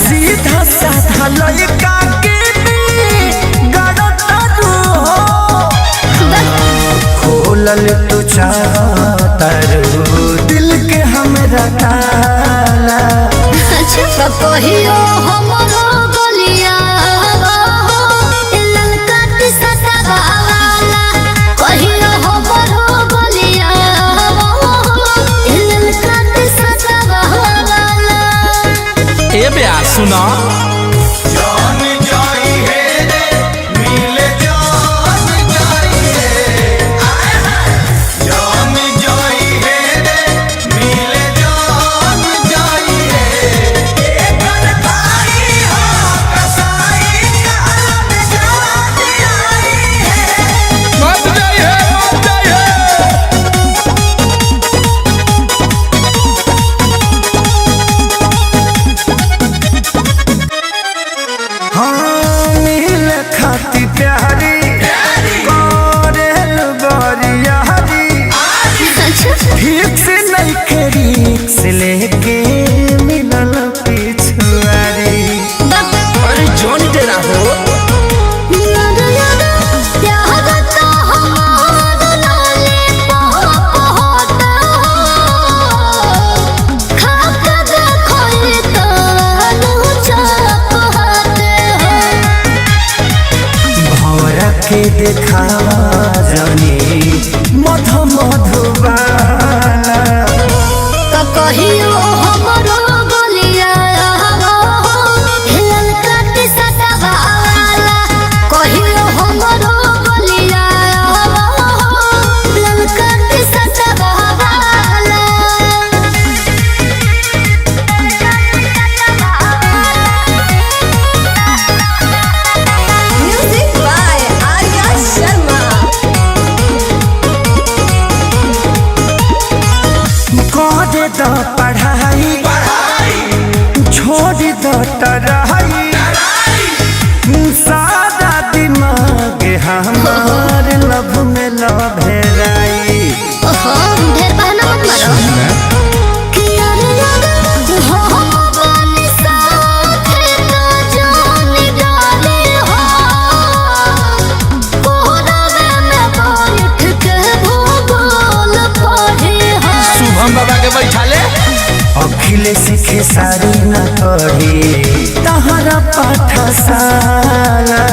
सीधा साधा लड़का के खोलल तू चाहतारू दिल के हमरा ताला। कहियो हमरो गलिया ललका के सतावाला कहियो हमरो गलिया ललका के सतावाला। ए बे सुना लेके मिलल पिछुआरी अरे जोन तेरा हो भौरा के देखावा जानी मधु मधुबाला। कहियो हमरो गलिया ललका के सतावाला कहियो हमरो गलिया ललका के सतावाला। Music by Arya Sharma. करे द पढ़ाई छोड़ द तराई सारा दिमाग हमार लव में लभेराई। ढेर बहाना मत मारो कि यार हो बन साथे तो जानी डाले हो कोहरावे में बैठ के भूगोल पढ़े हो। शुभम बाबा के बैठा ले अखिलेश खेसारी न पढ़ी तहरा पाठशाला।